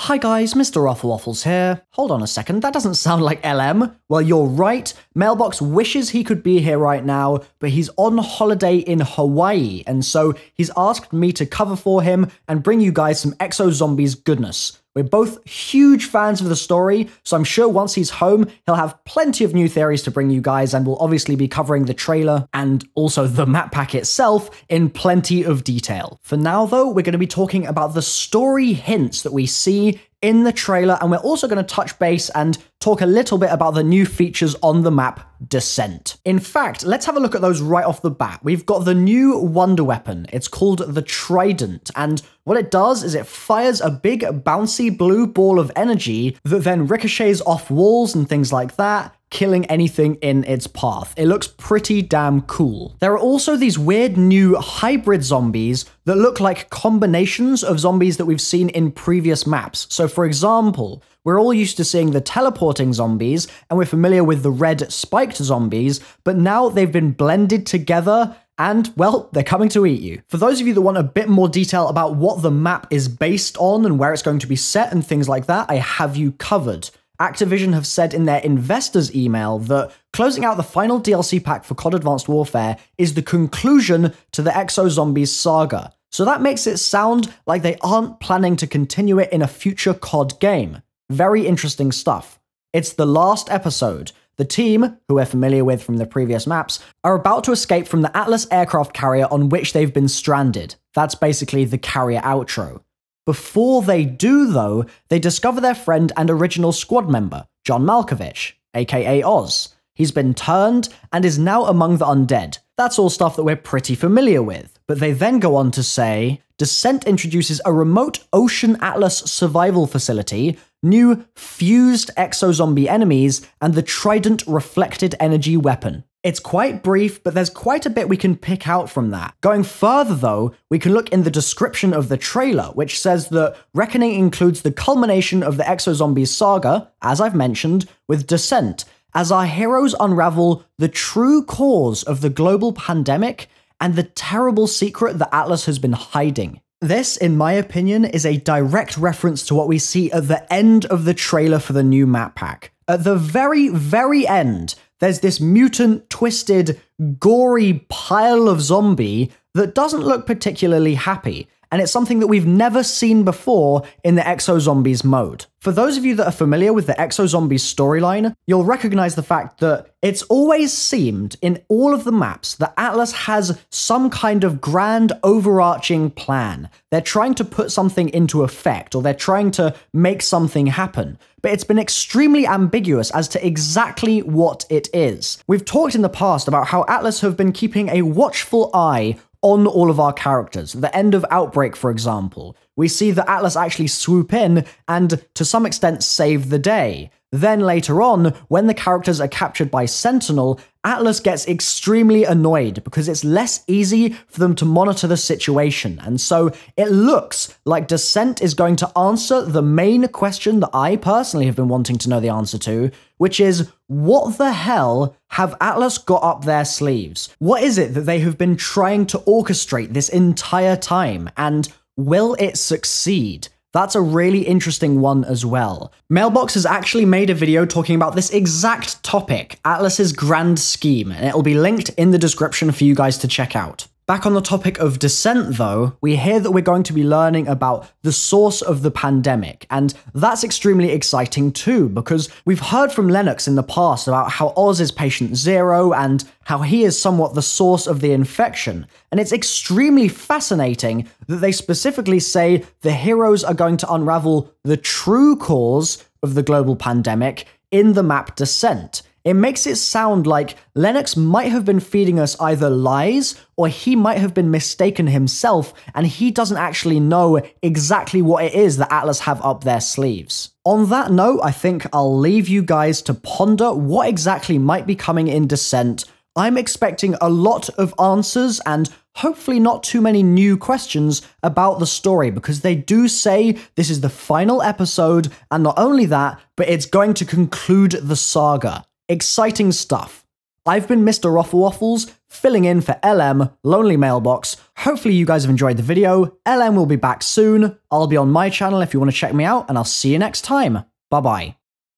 Hi guys, Mr. Waffles here. Hold on a second, that doesn't sound like LM. Well, you're right. Mailbox wishes he could be here right now, but he's on holiday in Hawaii, and so he's asked me to cover for him and bring you guys some Exo Zombies goodness. We're both huge fans of the story, so I'm sure once he's home, he'll have plenty of new theories to bring you guys, and we'll obviously be covering the trailer and also the map pack itself in plenty of detail. For now though, we're going to be talking about the story hints that we see in the trailer, and we're also going to touch base and talk a little bit about the new features on the map Descent. In fact, let's have a look at those right off the bat. We've got the new Wonder Weapon. It's called the Trident, and what it does is it fires a big bouncy blue ball of energy that then ricochets off walls and things like that, killing anything in its path. It looks pretty damn cool. There are also these weird new hybrid zombies that look like combinations of zombies that we've seen in previous maps. So for example, we're all used to seeing the teleporting zombies, and we're familiar with the red spiked zombies, but now they've been blended together and, well, they're coming to eat you. For those of you that want a bit more detail about what the map is based on and where it's going to be set and things like that, I have you covered. Activision have said in their investors email that closing out the final DLC pack for COD Advanced Warfare is the conclusion to the Exo Zombies saga. So that makes it sound like they aren't planning to continue it in a future COD game. Very interesting stuff. It's the last episode. The team, who we're familiar with from the previous maps, are about to escape from the Atlas aircraft carrier on which they've been stranded. That's basically the carrier outro. Before they do, though, they discover their friend and original squad member, John Malkovich, aka Oz. He's been turned and is now among the undead. That's all stuff that we're pretty familiar with. But they then go on to say, Descent introduces a remote Ocean Atlas survival facility, new fused exo-zombie enemies, and the Trident reflected energy weapon. It's quite brief, but there's quite a bit we can pick out from that. Going further though, we can look in the description of the trailer, which says that Reckoning includes the culmination of the Exo Zombies saga, as I've mentioned, with Descent, as our heroes unravel the true cause of the global pandemic and the terrible secret that Atlas has been hiding. This, in my opinion, is a direct reference to what we see at the end of the trailer for the new map pack. At the very, very end, there's this mutant, twisted, gory pile of zombie that doesn't look particularly happy, and it's something that we've never seen before in the Exo Zombies mode. For those of you that are familiar with the Exo Zombies storyline, you'll recognize the fact that it's always seemed in all of the maps that Atlas has some kind of grand overarching plan. They're trying to put something into effect, or they're trying to make something happen, but it's been extremely ambiguous as to exactly what it is. We've talked in the past about how Atlas have been keeping a watchful eye on all of our characters. At the end of Outbreak, for example, we see that Atlas actually swoop in and, to some extent, save the day. Then later on, when the characters are captured by Sentinel, Atlas gets extremely annoyed because it's less easy for them to monitor the situation, and so it looks like Descent is going to answer the main question that I personally have been wanting to know the answer to, which is, what the hell have Atlas got up their sleeves? What is it that they have been trying to orchestrate this entire time, and will it succeed? That's a really interesting one as well. Mailbox has actually made a video talking about this exact topic, Atlas's grand scheme, and it'll be linked in the description for you guys to check out. Back on the topic of Descent though, we hear that we're going to be learning about the source of the pandemic, and that's extremely exciting too, because we've heard from LENNOX in the past about how Oz is patient zero and how he is somewhat the source of the infection, and it's extremely fascinating that they specifically say the heroes are going to unravel the true cause of the global pandemic in the map Descent. It makes it sound like LENNOX might have been feeding us either lies, or he might have been mistaken himself, and he doesn't actually know exactly what it is that Atlas have up their sleeves. On that note, I think I'll leave you guys to ponder what exactly might be coming in Descent. I'm expecting a lot of answers and hopefully not too many new questions about the story, because they do say this is the final episode, and not only that, but it's going to conclude the saga. Exciting stuff. I've been Mr. Waffles, filling in for LM, LonelyMailbox. Hopefully you guys have enjoyed the video. LM will be back soon. I'll be on my channel if you want to check me out, and I'll see you next time. Bye-bye.